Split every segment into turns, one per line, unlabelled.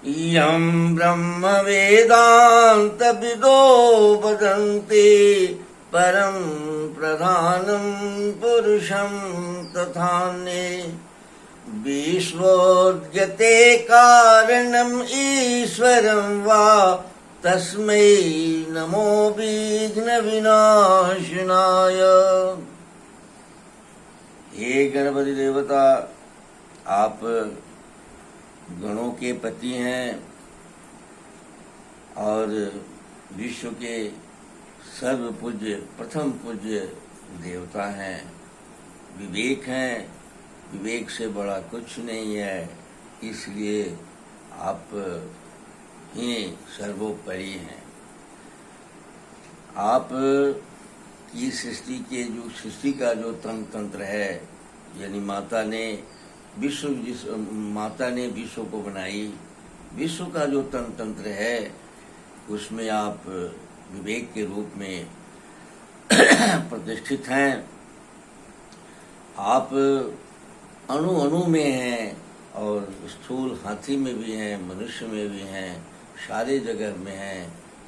यं ब्रह्मवेदान्तविदो वदन्ति परं प्रधानं पुरुषं तथान्ये विश्वोद्यते कारणम् ईश्वरं वा तस्मै नमो विघ्नविनाशनाय। हे गणपति देवता, आप गणों के पति हैं और विश्व के सर्व पूज्य प्रथम पूज्य देवता हैं। विवेक हैं, विवेक से बड़ा कुछ नहीं है, इसलिए आप ही सर्वोपरि हैं। आप की सृष्टि का जो तंत्र है, यानी माता ने विश्व को बनाई, विश्व का जो तंत्र है उसमें आप विवेक के रूप में प्रतिष्ठित हैं। आप अणु अणु में हैं और स्थूल हाथी में भी हैं, मनुष्य में भी हैं, सारे जगह में हैं।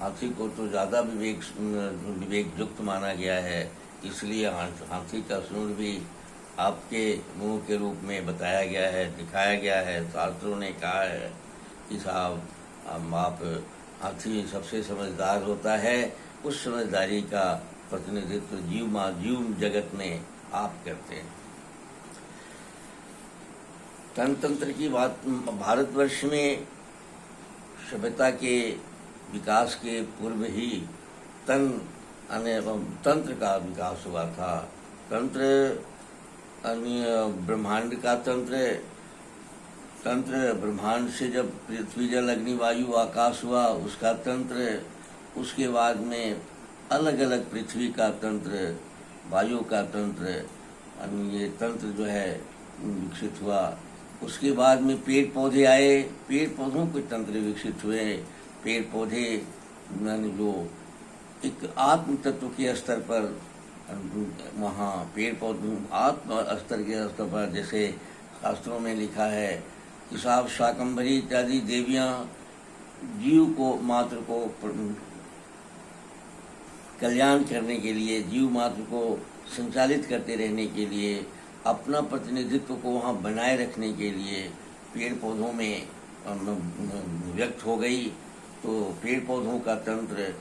हाथी को तो ज़्यादा विवेक युक्त माना गया है, इसलिए हाथी का सूंड भी आपके मुंह के रूप में बताया गया है, दिखाया गया है। शास्त्रों ने कहा है कि साहब आप हाथी सबसे समझदार होता है, उस समझदारी का प्रतिनिधित्व जीव जगत में आप करते हैं। तंत्र की बात, भारतवर्ष में सभ्यता के विकास के पूर्व ही तंत्र का विकास हुआ था। तंत्र ब्रह्मांड का तंत्र ब्रह्मांड से जब पृथ्वी जल अग्नि वायु आकाश हुआ उसका तंत्र, उसके बाद में अलग अलग पृथ्वी का तंत्र, वायु का तंत्र, ये तंत्र जो है विकसित हुआ। उसके बाद में पेड़ पौधे आए, पेड़ पौधों के तंत्र विकसित हुए। पेड़ पौधे जो एक आत्म तत्व के स्तर पर, वहाँ पेड़ पौधों आत्म स्तर के स्तर पर, जैसे शास्त्रों में लिखा है कि साहब शाकंभरी इत्यादि देवियाँ जीव को मात्र को कल्याण करने के लिए, जीव मात्र को संचालित करते रहने के लिए, अपना प्रतिनिधित्व को वहाँ बनाए रखने के लिए पेड़ पौधों में व्यक्त हो गई। तो पेड़ पौधों का तंत्र,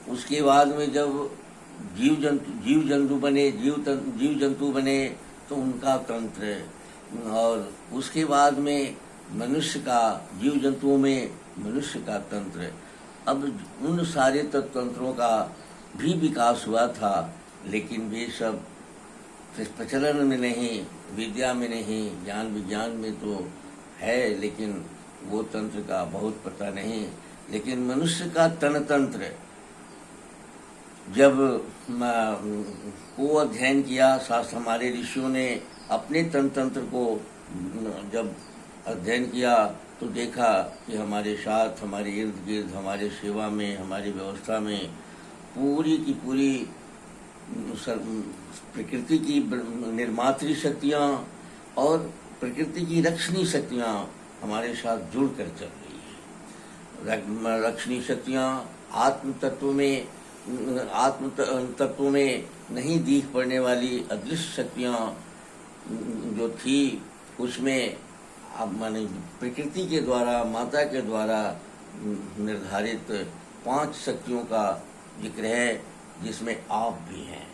उसके बाद में जब जीव जंतु बने तो उनका तंत्र, और उसके बाद में मनुष्य का, जीव जंतुओं में मनुष्य का तंत्र। अब उन सारे तंत्रों का भी विकास हुआ था, लेकिन वे सब प्रचलन में नहीं, विद्या में नहीं, ज्ञान विज्ञान में तो है, लेकिन वो तंत्र का बहुत पता नहीं। लेकिन मनुष्य का तंत्र जब को अध्ययन किया, शास्त्र हमारे ऋषियों ने अपने तंत्र को जब अध्ययन किया तो देखा कि हमारे साथ, हमारे इर्द गिर्द, हमारे सेवा में, हमारी व्यवस्था में पूरी की पूरी प्रकृति की निर्मात्री शक्तियाँ और प्रकृति की रक्षणी शक्तियाँ हमारे साथ जुड़कर चल रही है। रक्षणी शक्तियाँ आत्म तत्व में नहीं दिख पड़ने वाली अदृश्य शक्तियाँ जो थी, उसमें अब माने प्रकृति के द्वारा, माता के द्वारा निर्धारित 5 शक्तियों का जिक्र है, जिसमें आप भी हैं।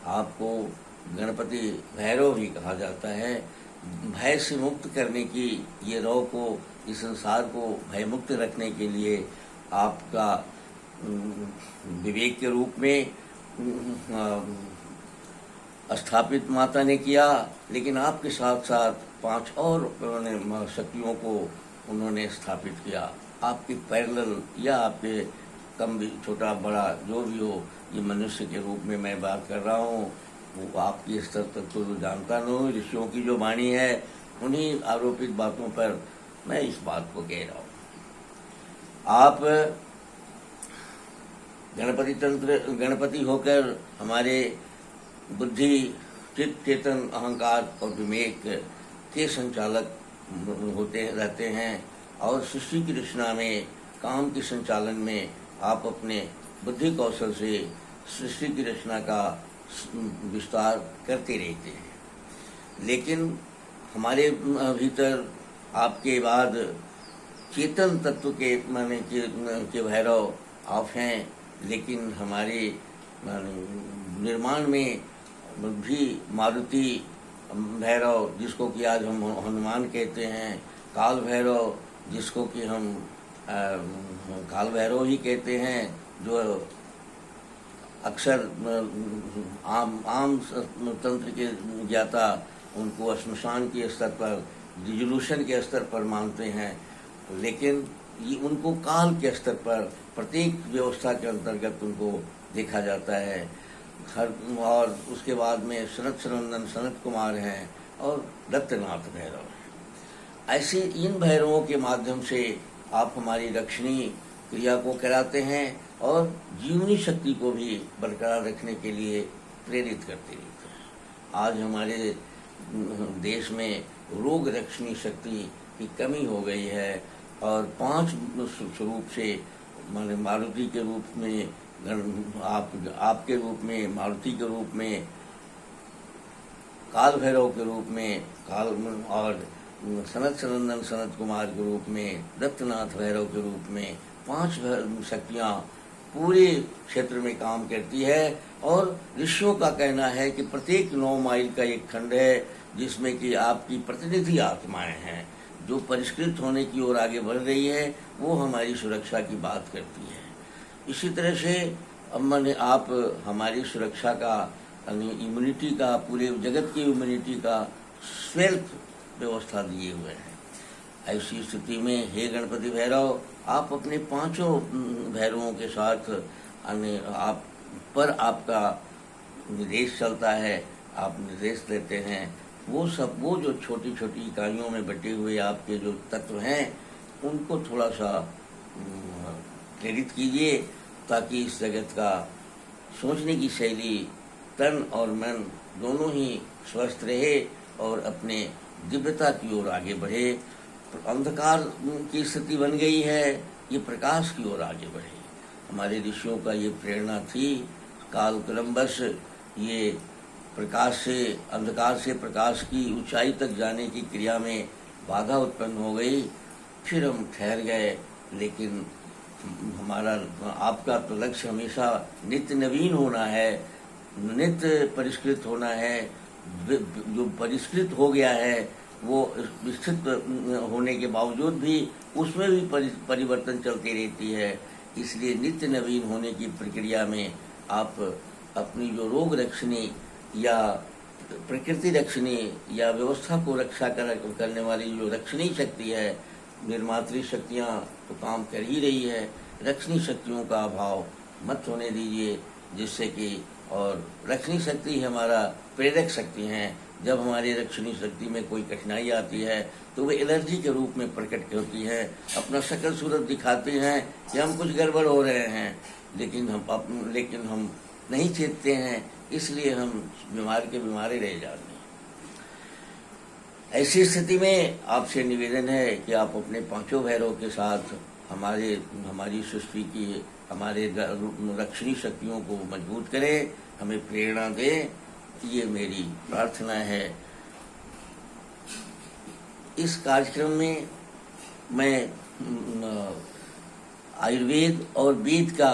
आपको गणपति भैरव भी कहा जाता है। भय से मुक्त करने की, ये रौ को, इस संसार को भय मुक्त रखने के लिए आपका विवेक के रूप में स्थापित माता ने किया। लेकिन आपके साथ साथ 5 और शक्तियों को उन्होंने स्थापित किया आपके पैरेलल, या आपके कम भी, छोटा बड़ा जो भी हो, ये मनुष्य के रूप में मैं बात कर रहा हूँ। वो आपकी स्तर तक तो जानता नहीं, ऋषियों की जो वाणी है उन्हीं आरोपित बातों पर मैं इस बात को कह रहा हूँ। आप गणपति होकर हमारे बुद्धि, चित्त, चेतन, अहंकार और विवेक के संचालक होते रहते हैं। और सृष्टि की रचना में, काम के संचालन में आप अपने बुद्धि कौशल से सृष्टि की रचना का विस्तार करते रहते हैं। लेकिन हमारे भीतर आपके बाद चेतन तत्व के माने के भैरव आप हैं, लेकिन हमारे निर्माण में भी मारुति भैरव, जिसको कि आज हम हनुमान कहते हैं, काल भैरव, जिसको कि हम काल भैरव ही कहते हैं, जो अक्सर आम तंत्र के ज्ञाता उनको श्मशान के स्तर पर, रिजोल्यूशन के स्तर पर मानते हैं, लेकिन ये उनको काल के स्तर पर प्रत्येक व्यवस्था के अंतर्गत उनको देखा जाता है। और उसके बाद में सनत सनंदन सनत कुमार हैं और दत्तनाथ भैरव हैं। ऐसे इन भैरवों के माध्यम से आप हमारी रक्षणी क्रिया को कराते हैं और जीवनी शक्ति को भी बरकरार रखने के लिए प्रेरित करते रहते हैं। आज हमारे देश में रोग रक्षणी शक्ति की कमी हो गई है और 5 स्वरूप से माने मारुति के रूप में, आपके रूप में, मारुति के रूप में, काल भैरव के रूप में, काल और सनत सनंदन सनत कुमार के रूप में, दत्तनाथ भैरव के रूप में 5 शक्तियाँ पूरे क्षेत्र में काम करती है। और ऋषियों का कहना है कि प्रत्येक 9 माइल का एक खंड है जिसमें कि आपकी प्रतिनिधि आत्माएं हैं जो परिष्कृत होने की ओर आगे बढ़ रही है, वो हमारी सुरक्षा की बात करती है। इसी तरह से मैंने आप हमारी सुरक्षा का, इम्यूनिटी का, पूरे जगत की इम्यूनिटी का स्वेल्थ व्यवस्था दिए हुए हैं। ऐसी स्थिति में हे गणपति भैरव, आप अपने 5 भैरवों के साथ आप पर आपका निर्देश चलता है, आप निर्देश देते हैं। वो जो छोटी छोटी इकाइयों में बटे हुए आपके जो तत्व हैं उनको थोड़ा सा प्रेरित कीजिए, ताकि इस जगत का सोचने की शैली, तन और मन दोनों ही स्वस्थ रहे और अपने दिव्यता की ओर आगे बढ़े। अंधकार की स्थिति बन गई है, ये प्रकाश की ओर आगे बढ़े। हमारे ऋषियों का ये प्रेरणा थी। काल क्रमवश ये प्रकाश से, अंधकार से प्रकाश की ऊंचाई तक जाने की क्रिया में बाधा उत्पन्न हो गई। फिर हम ठहर गए, लेकिन हमारा आपका तो लक्ष्य हमेशा नित्य नवीन होना है, नित्य परिष्कृत होना है। जो परिष्कृत हो गया है वो विस्तृत होने के बावजूद भी उसमें भी परिवर्तन चलती रहती है। इसलिए नित्य नवीन होने की प्रक्रिया में आप अपनी जो रोग रक्षणी या प्रकृति रक्षणी या व्यवस्था को रक्षा करने वाली जो रक्षणी शक्ति है, निर्मात्री शक्तियाँ तो काम कर ही रही है, रक्षणी शक्तियों का अभाव मत होने दीजिए, जिससे कि, और रक्षणी शक्ति हमारा प्रेरक शक्ति हैं। जब हमारी रक्षणी शक्ति में कोई कठिनाई आती है तो वे एलर्जी के रूप में प्रकट होती है, अपना शक्ल सूरत दिखाते हैं कि हम कुछ गड़बड़ हो रहे हैं, लेकिन हम नहीं चेतते हैं, इसलिए हम बीमार के बीमारे रह जाते हैं। ऐसी स्थिति में आपसे निवेदन है कि आप अपने 5 भैरव के साथ हमारी सृष्टि की, हमारे रक्षणी शक्तियों को मजबूत करें, हमें प्रेरणा दें। ये मेरी प्रार्थना है। इस कार्यक्रम में मैं आयुर्वेद और वेद का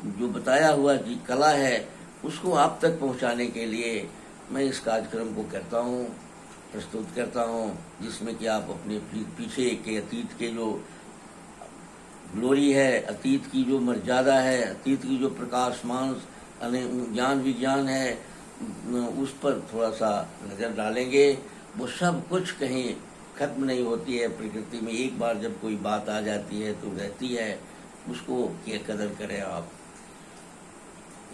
जो बताया हुआ कि कला है उसको आप तक पहुंचाने के लिए मैं इस कार्यक्रम को करता हूं, प्रस्तुत करता हूं, जिसमें कि आप अपने पीछे के अतीत के जो ग्लोरी है, अतीत की जो मर्यादा है, अतीत की जो प्रकाशमान ज्ञान विज्ञान है, उस पर थोड़ा सा नज़र डालेंगे। वो सब कुछ कहीं खत्म नहीं होती है प्रकृति में, एक बार जब कोई बात आ जाती है तो रहती है, उसको क्या कदर करें आप।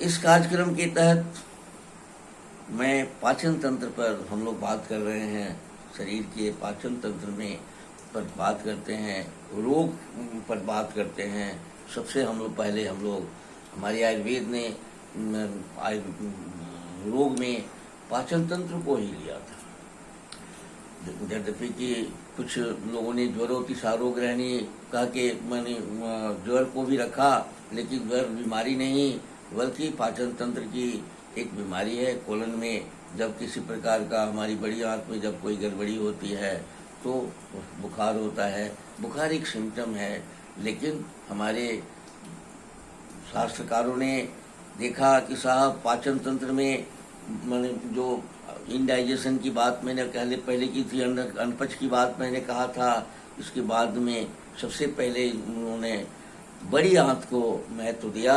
इस कार्यक्रम के तहत मैं पाचन तंत्र पर हम लोग बात कर रहे हैं, शरीर के पाचन तंत्र में पर बात करते हैं, रोग पर बात करते हैं। सबसे पहले हमारे आयुर्वेद ने रोग में पाचन तंत्र को ही लिया था। यद्यपि कि कुछ लोगों ने ज्वरोतिसा रोग रहने कहा के मैंने ज्वर को भी रखा, लेकिन ज्वर बीमारी नहीं बल्कि पाचन तंत्र की एक बीमारी है। कोलन में जब किसी प्रकार का हमारी बड़ी आंत में जब कोई गड़बड़ी होती है तो बुखार होता है। बुखार एक सिम्टम है, लेकिन हमारे शास्त्रकारों ने देखा कि साहब पाचन तंत्र में मैंने जो इनडाइजेशन की बात मैंने पहले की थी, अनपच की बात मैंने कहा था, इसके बाद में सबसे पहले उन्होंने बड़ी आंत को महत्व दिया,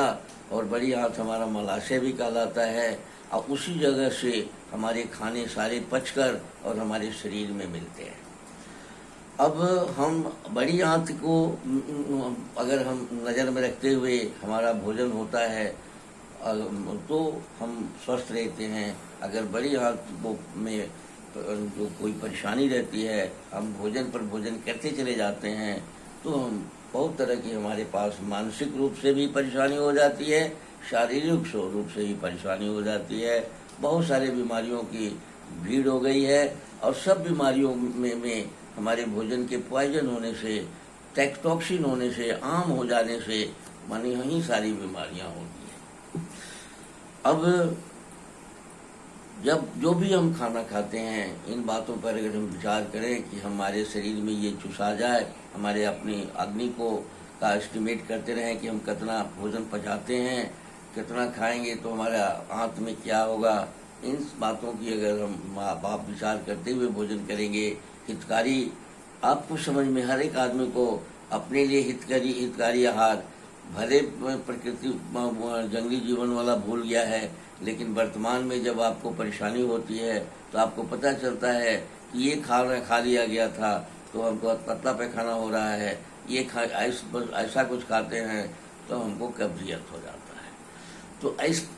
और बड़ी आंत हमारा मलाशय भी कहलाता है, और उसी जगह से हमारे खाने सारे पचकर और हमारे शरीर में मिलते हैं। अब हम बड़ी आंत को अगर हम नज़र में रखते हुए हमारा भोजन होता है तो हम स्वस्थ रहते हैं। अगर बड़ी आंत में जो कोई परेशानी रहती है, हम भोजन पर भोजन करते चले जाते हैं तो हम बहुत तरह की हमारे पास मानसिक रूप से भी परेशानी हो जाती है, शारीरिक रूप से भी परेशानी हो जाती है। बहुत सारे बीमारियों की भीड़ हो गई है, और सब बीमारियों में हमारे भोजन के पॉइजन होने से, टॉक्सिन होने से, आम हो जाने से मानी यही सारी बीमारियां होती हैं। अब जब जो भी हम खाना खाते हैं, इन बातों पर अगर हम विचार करें कि हमारे शरीर में ये चुसा जाए, हमारे अपनी अग्नि को का एस्टिमेट करते रहें कि हम कितना भोजन पचाते हैं, कितना खाएंगे तो हमारा आंत में क्या होगा, इन बातों की अगर हम माँ बाप विचार करते हुए भोजन करेंगे, हितकारी आपको समझ में हर एक आदमी को अपने लिए हितकारी आहार, भले प्रकृति जंगली जीवन वाला भूल गया है, लेकिन वर्तमान में जब आपको परेशानी होती है तो आपको पता चलता है कि ये खा लिया गया था तो हमको पतला पैखाना हो रहा है, ये ऐसा कुछ खाते हैं तो हमको कब्जियत हो जाता है। तो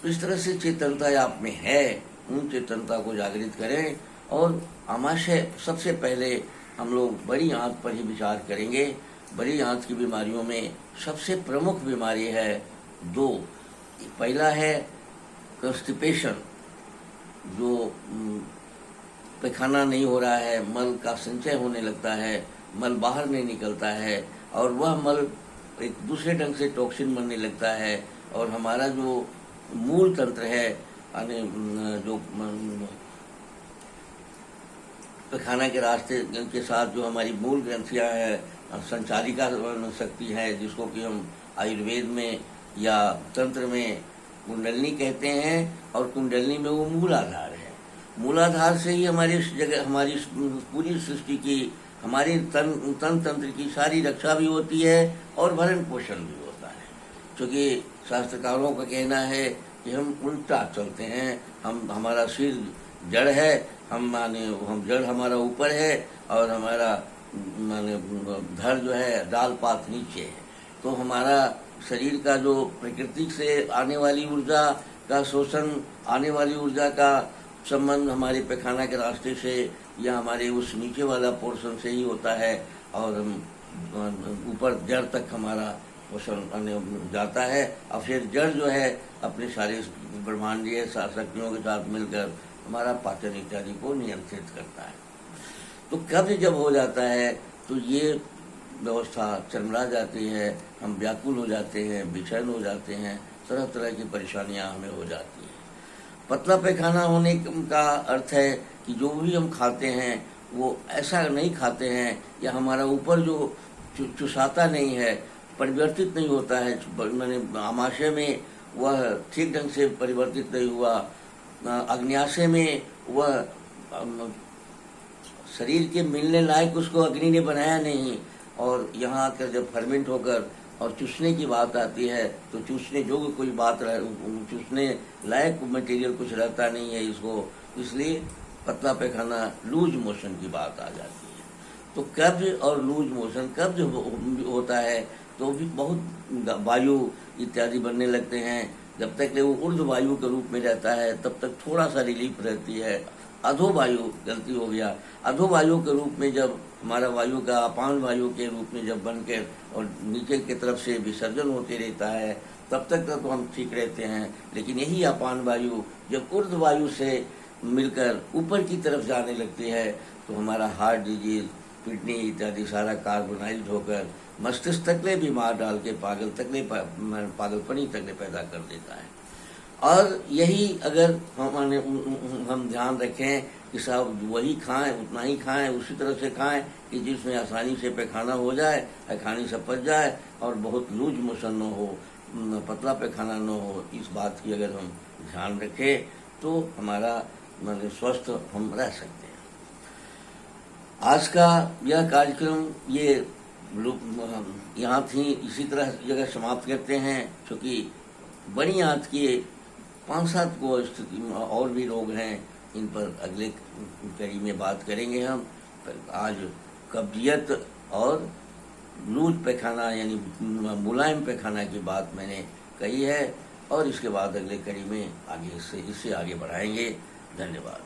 इस तरह से चेतनता आप में है, उन चेतनता को जागृत करें, और आमाशय सबसे पहले हम लोग बड़ी आंत पर ही विचार करेंगे। बड़ी आंत की बीमारियों में सबसे प्रमुख बीमारी है दो। पहला है कॉन्स्टिपेशन, जो पैखाना नहीं हो रहा है, मल का संचय होने लगता है, मल बाहर नहीं निकलता है, और वह मल एक दूसरे ढंग से टॉक्सिन बनने लगता है, और हमारा जो मूल तंत्र है, जो पैखाना के रास्ते के साथ जो हमारी मूल ग्रंथियां हैं, संचारिका शक्ति है, जिसको कि हम आयुर्वेद में या तंत्र में कुंडलनी कहते हैं, और कुंडलनी में वो मूलाधार है। मूलाधार से ही हमारी जगह, हमारी पूरी सृष्टि की, हमारी तन तंत्र की सारी रक्षा भी होती है और भरण पोषण भी होता है। क्योंकि शास्त्रकारों का कहना है कि हम उल्टा चलते हैं, हमारा सिर जड़ है, हम जड़ हमारा ऊपर है, और हमारा धड़ जो है डाल पात नीचे है। तो हमारा शरीर का जो प्रकृति से आने वाली ऊर्जा का शोषण, आने वाली ऊर्जा का संबंध हमारे पैखाना के रास्ते से या हमारे उस नीचे वाला पोर्शन से ही होता है, और हम ऊपर जड़ तक हमारा पोषण जाता है, और फिर जड़ जो है अपने सारे ब्रह्मांडीय शक्तियों के साथ मिलकर हमारा पाचन इत्यादि को नियंत्रित करता है। तो कब्ज जब हो जाता है तो ये व्यवस्था चरमरा जाती है, हम व्याकुल हो जाते हैं, बेचैन हो जाते हैं, तरह तरह की परेशानियां हमें हो जाती हैं। पतला पैखाना होने का अर्थ है कि जो भी हम खाते हैं वो ऐसा नहीं खाते हैं, या हमारा ऊपर जो चुसाता नहीं है, परिवर्तित नहीं होता है, मैंने आमाशय में वह ठीक ढंग से परिवर्तित नहीं हुआ, अग्न्याशय में वह शरीर के मिलने लायक उसको अग्नि ने बनाया नहीं, और यहाँ आकर जब फर्मेंट होकर और चूसने की बात आती है तो चूसने योग्य कोई बात चूसने लायक मटेरियल कुछ रहता नहीं है इसको, इसलिए पतला पैखाना लूज मोशन की बात आ जाती है। तो कब्ज और लूज मोशन, कब्ज होता है तो भी बहुत वायु इत्यादि बनने लगते हैं। जब तक वो ऊर्ध वायु के रूप में रहता है तब तक थोड़ा सा रिलीफ रहती है। अधो वायु, गलती हो गया, अधो वायु के रूप में जब हमारा वायु का अपान वायु के रूप में जब बनकर और नीचे की तरफ से विसर्जन होते रहता है तब तक तो हम ठीक रहते हैं। लेकिन यही अपान वायु जब ऊर्ध वायु से मिलकर ऊपर की तरफ जाने लगती है तो हमारा हार्ट डिजीज, किडनी इत्यादि सारा कार्बोनाइज्ड होकर मस्तिष्क तकले बीमार डाल के पागलपनी तकले पैदा कर देता है। और यही अगर हम ध्यान रखें कि साहब वही खाएं, उतना ही खाएं, उसी तरह से खाएं कि जिसमें आसानी से पैखाना हो जाए, पैखाने से पच जाए और बहुत लूज मोशन न हो, पतला पैखाना न हो, इस बात की अगर हम ध्यान रखें तो हमारा स्वस्थ हम रह सकते हैं। आज का यह कार्यक्रम ये यहाँ थी इसी तरह जगह समाप्त करते हैं, क्योंकि बड़ी आंत की 5-7 को स्थिति और भी रोग हैं, इन पर अगले कड़ी में बात करेंगे हम। आज कब्जियत और लूज पैखाना यानी मुलायम पैखाना की बात मैंने कही है, और इसके बाद अगले कड़ी में इससे आगे बढ़ाएंगे। धन्यवाद।